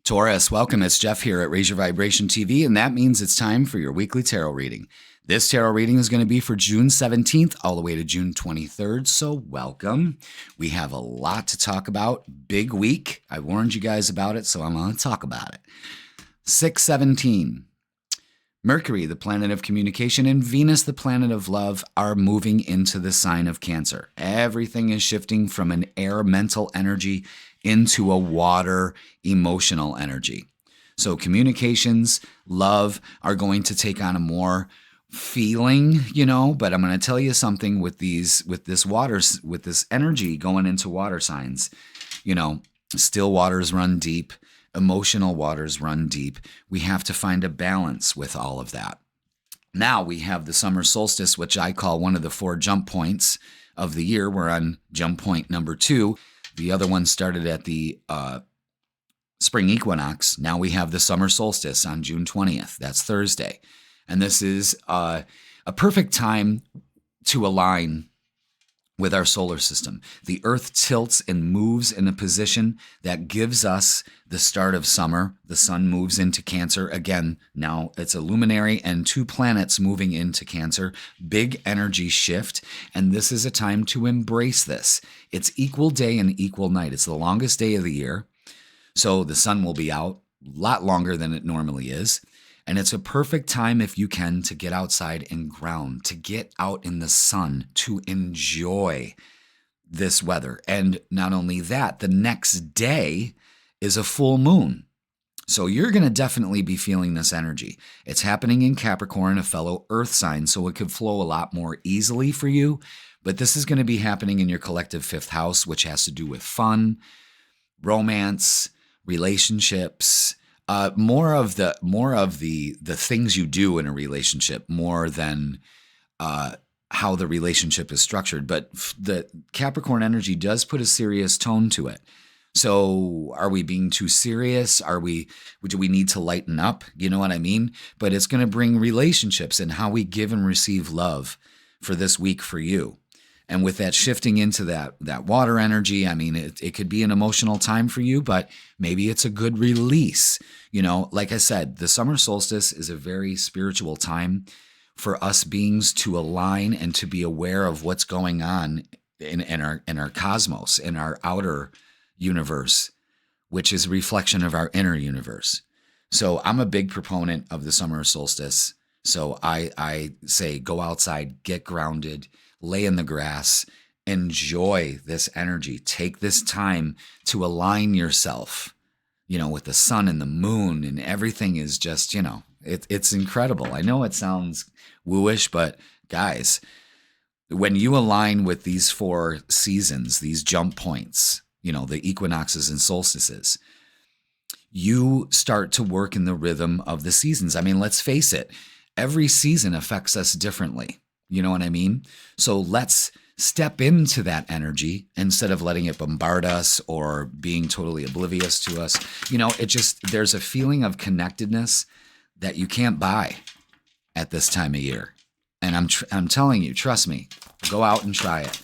Taurus, welcome. It's Jeff here at Raise Your Vibration TV, and that means it's time for your weekly tarot reading. This tarot reading is going to be for June 17th all the way to June 23rd, so welcome. We have a lot to talk about. Big week. I warned you guys about it, so I'm going to talk about it. 6/17. Mercury, the planet of communication, and Venus, the planet of love, are moving into the sign of Cancer. Everything is shifting from an air mental energy into a water emotional energy. So communications, love are going to take on a more feeling, but I'm going to tell you something with this energy going into water signs. Still waters run deep, emotional waters run deep. We have to find a balance with all of that. Now we have the summer solstice, which I call one of the 4 jump points of the year. We're on jump point number 2. The other one started at the spring equinox. Now we have the summer solstice on June 20th. That's Thursday. And this is a perfect time to align with our solar system. The Earth tilts and moves in a position that gives us the start of summer. The sun moves into Cancer. Again, now it's a luminary and 2 planets moving into Cancer. Big energy shift. And this is a time to embrace this. It's equal day and equal night. It's the longest day of the year. So the sun will be out a lot longer than it normally is. And it's a perfect time, if you can, to get outside and ground, to get out in the sun, to enjoy this weather. And not only that, the next day is a full moon. So you're going to definitely be feeling this energy. It's happening in Capricorn, a fellow earth sign, so it could flow a lot more easily for you. But this is going to be happening in your collective 5th house, which has to do with fun, romance, relationships, more of the things you do in a relationship, more than how the relationship is structured. But the Capricorn energy does put a serious tone to it. So are we being too serious? Do we need to lighten up? You know what I mean? But it's going to bring relationships and how we give and receive love for this week for you. And with that shifting into that water energy, I mean, it could be an emotional time for you, but maybe it's a good release. Like I said, the summer solstice is a very spiritual time for us beings to align and to be aware of what's going on in our cosmos, in our outer universe, which is a reflection of our inner universe. So I'm a big proponent of the summer solstice. So I say go outside, get grounded, lay in the grass, enjoy this energy. Take this time to align yourself, with the sun and the moon, and everything is just, it's incredible. I know it sounds wooish, but guys, when you align with these 4 seasons, these jump points, the equinoxes and solstices, you start to work in the rhythm of the seasons. I mean, let's face it, every season affects us differently. You know what I mean? So let's step into that energy instead of letting it bombard us or being totally oblivious to us. There's a feeling of connectedness that you can't buy at this time of year. And I'm telling you, trust me, go out and try it.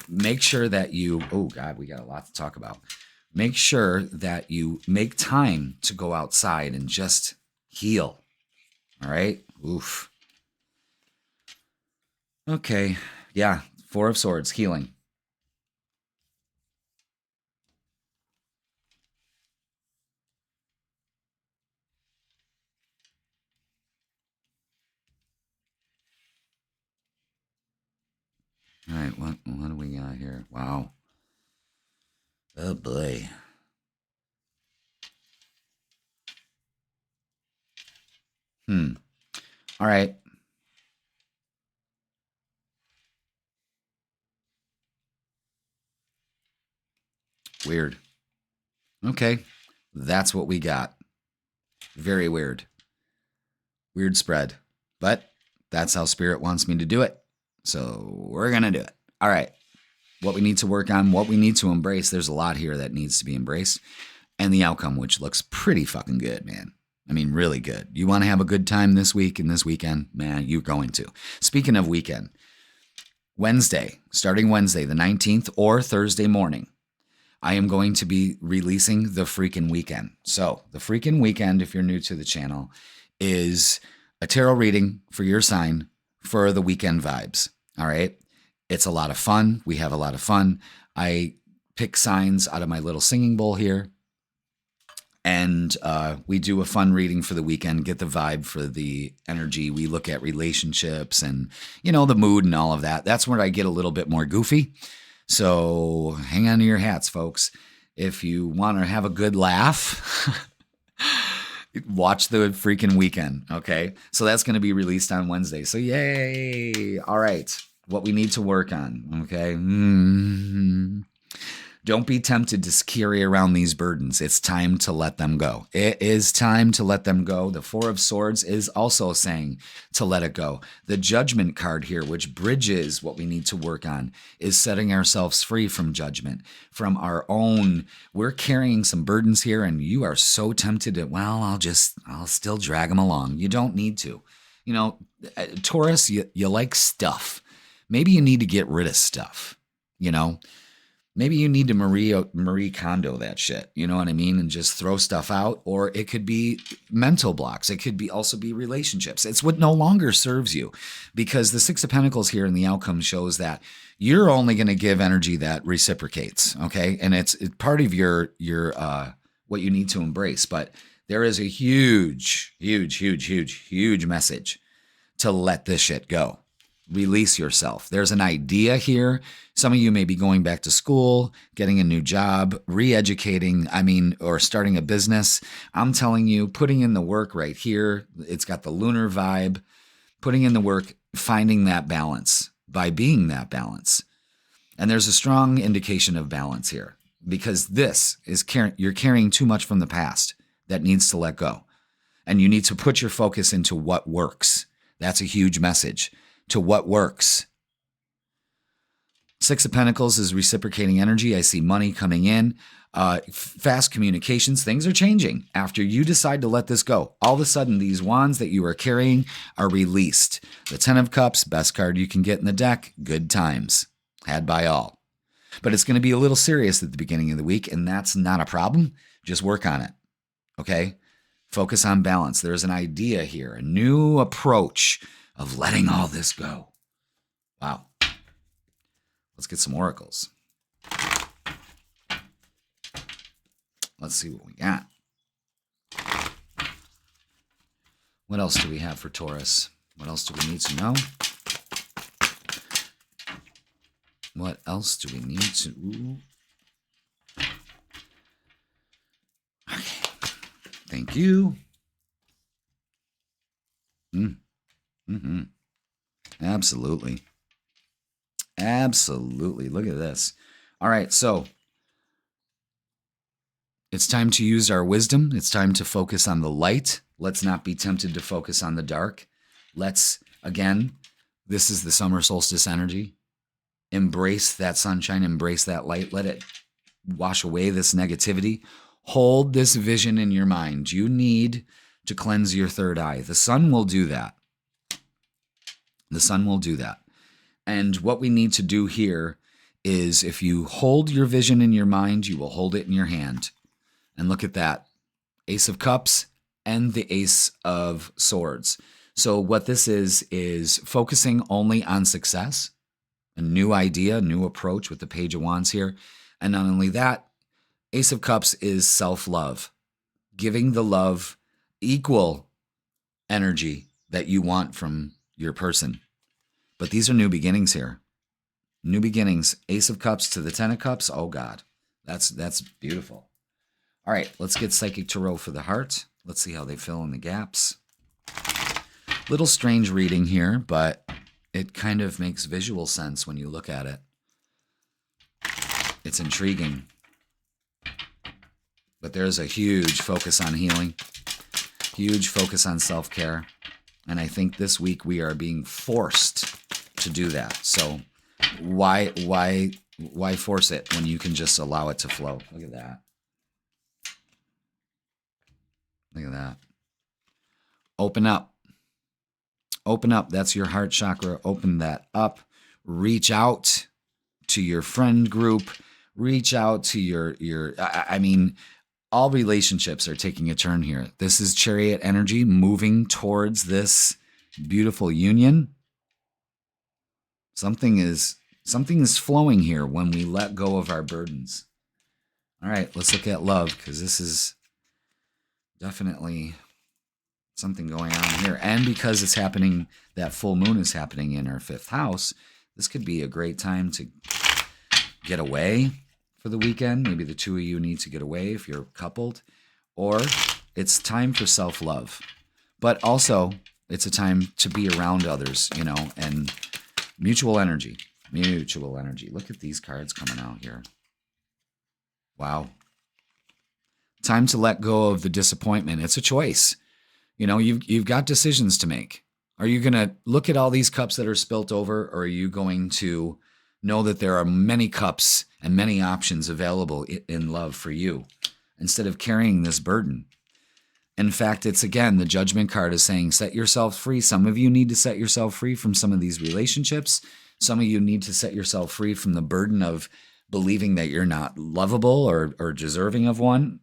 Make sure that oh God, we got a lot to talk about. Make sure that you make time to go outside and just heal. All right? Oof. Okay, yeah, 4 of Swords, healing. All right, what do we got here? Wow. Oh, boy. All right. Weird. Okay, that's what we got. Very weird. Weird spread. But that's how Spirit wants me to do it. So we're going to do it. All right. What we need to work on, what we need to embrace. There's a lot here that needs to be embraced. And the outcome, which looks pretty fucking good, man. I mean, really good. You want to have a good time this week and this weekend? Man, you're going to. Speaking of weekend, Wednesday, starting Wednesday the 19th or Thursday morning, I am going to be releasing the freaking weekend. So the freaking weekend, if you're new to the channel, is a tarot reading for your sign for the weekend vibes. All right. It's a lot of fun. We have a lot of fun. I pick signs out of my little singing bowl here. And we do a fun reading for the weekend, get the vibe for the energy. We look at relationships and, the mood and all of that. That's where I get a little bit more goofy. So hang on to your hats, folks. If you want to have a good laugh, watch the freaking weekend, okay? So that's going to be released on Wednesday. So yay! All right, what we need to work on, okay? Don't be tempted to carry around these burdens. It's time to let them go. It is time to let them go. The Four of Swords is also saying to let it go. The Judgment card here, which bridges what we need to work on, is setting ourselves free from judgment, from our own. We're carrying some burdens here, and you are so tempted to, I'll still drag them along. You don't need to. Taurus, you like stuff. Maybe you need to get rid of stuff, Maybe you need to Marie Kondo that shit, you know what I mean? And just throw stuff out. Or it could be mental blocks. It could also be relationships. It's what no longer serves you, because the Six of Pentacles here in the outcome shows that you're only going to give energy that reciprocates, okay? And it's part of your what you need to embrace. But there is a huge, huge, huge, huge, huge message to let this shit go. Release yourself. There's an idea here. Some of you may be going back to school, getting a new job, re-educating, or starting a business. I'm telling you, putting in the work right here. It's got the lunar vibe. Putting in the work, finding that balance by being that balance. And there's a strong indication of balance here, because this is you're carrying too much from the past that needs to let go. And you need to put your focus into what works. That's a huge message. To what works. Six of Pentacles is reciprocating energy. I see money coming in. Fast communications. Things are changing after you decide to let this go. All of a sudden, these wands that you are carrying are released. The Ten of Cups, best card you can get in the deck. Good times. Had by all. But it's going to be a little serious at the beginning of the week, and that's not a problem. Just work on it. Okay? Focus on balance. There's an idea here, a new approach of letting all this go. Wow. Let's get some oracles. Let's see what we got. What else do we have for Taurus? What else do we need to know? What else do we need to... Okay. Thank you. Mm-hmm. Absolutely. Absolutely. Look at this. All right, so it's time to use our wisdom. It's time to focus on the light. Let's not be tempted to focus on the dark. Again, this is the summer solstice energy. Embrace that sunshine. Embrace that light. Let it wash away this negativity. Hold this vision in your mind. You need to cleanse your third eye. The sun will do that. The sun will do that. And what we need to do here is, if you hold your vision in your mind, you will hold it in your hand. And look at that. Ace of Cups and the Ace of Swords. So what this is focusing only on success, a new idea, new approach with the Page of Wands here. And not only that, Ace of Cups is self-love, giving the love equal energy that you want from your person. But these are new beginnings here. New beginnings. Ace of Cups to the Ten of Cups. Oh, God. That's beautiful. All right, let's get Psychic Tarot for the heart. Let's see how they fill in the gaps. Little strange reading here, but it kind of makes visual sense when you look at it. It's intriguing. But there's a huge focus on healing. Huge focus on self-care. And I think this week we are being forced to do that. So why force it when you can just allow it to flow? Look at that. Look at that. Open up. Open up. That's your heart chakra. Open that up. Reach out to your friend group. reach out to I mean, all relationships are taking a turn here. This is Chariot energy moving towards this beautiful union. Something is flowing here when we let go of our burdens. All right, let's look at love, because this is definitely something going on here. And because it's happening, that full moon is happening in our 5th house, this could be a great time to get away for the weekend. Maybe the two of you need to get away if you're coupled. Or it's time for self-love. But also, it's a time to be around others, you know, and mutual energy. Mutual energy. Look at these cards coming out here. Wow. Time to let go of the disappointment. It's a choice. You know, you've got decisions to make. Are you going to look at all these cups that are spilt over, or are you going to know that there are many cups and many options available in love for you instead of carrying this burden? In fact, it's, again, the Judgment card is saying set yourself free. Some of you need to set yourself free from some of these relationships. Some of you need to set yourself free from the burden of believing that you're not lovable or deserving of one.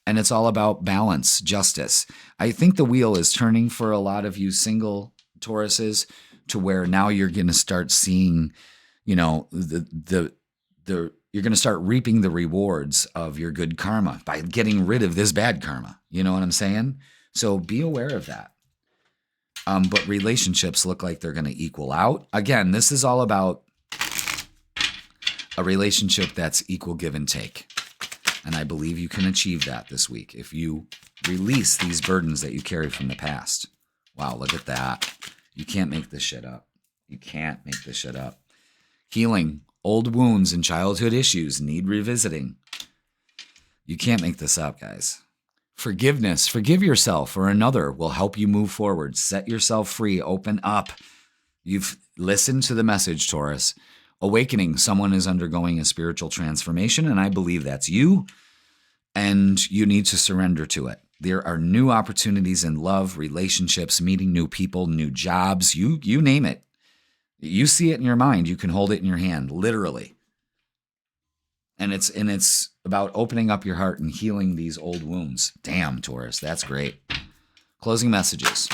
And it's all about balance, justice. I think the wheel is turning for a lot of you single Tauruses to where now you're going to start seeing, you know, you're going to start reaping the rewards of your good karma by getting rid of this bad karma. You know what I'm saying? So be aware of that. But relationships look like they're going to equal out. Again, this is all about a relationship that's equal give and take. And I believe you can achieve that this week if you release these burdens that you carry from the past. Wow, look at that. You can't make this shit up. You can't make this shit up. Healing. Old wounds and childhood issues need revisiting. You can't make this up, guys. Forgiveness. Forgive yourself or another will help you move forward. Set yourself free. Open up. You've listened to the message, Taurus. Awakening. Someone is undergoing a spiritual transformation, and I believe that's you, and you need to surrender to it. There are new opportunities in love, relationships, meeting new people, new jobs, you name it. You see it in your mind. You can hold it in your hand, literally. And it's about opening up your heart and healing these old wounds. Damn, Taurus, that's great. Closing messages.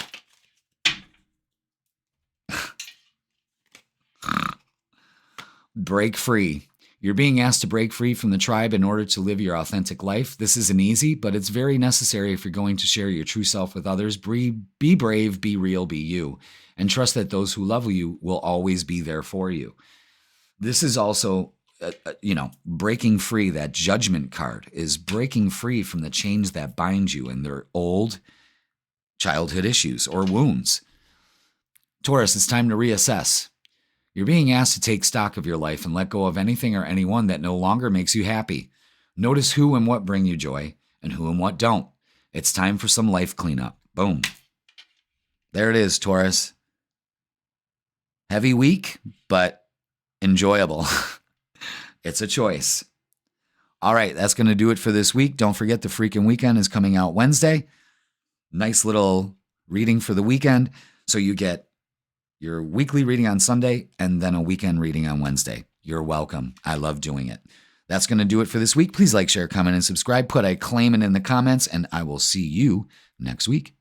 Break free. You're being asked to break free from the tribe in order to live your authentic life. This isn't easy, but it's very necessary if you're going to share your true self with others. Be brave, be real, be you. And trust that those who love you will always be there for you. This is also, breaking free. That Judgment card is breaking free from the chains that bind you and their old childhood issues or wounds. Taurus, it's time to reassess. You're being asked to take stock of your life and let go of anything or anyone that no longer makes you happy. Notice who and what bring you joy and who and what don't. It's time for some life cleanup. Boom. There it is, Taurus. Heavy week, but enjoyable. It's a choice. All right, that's going to do it for this week. Don't forget the Freakin' Weekend is coming out Wednesday. Nice little reading for the weekend. So you get your weekly reading on Sunday and then a weekend reading on Wednesday. You're welcome. I love doing it. That's going to do it for this week. Please like, share, comment, and subscribe. Put I claim it in the comments, and I will see you next week.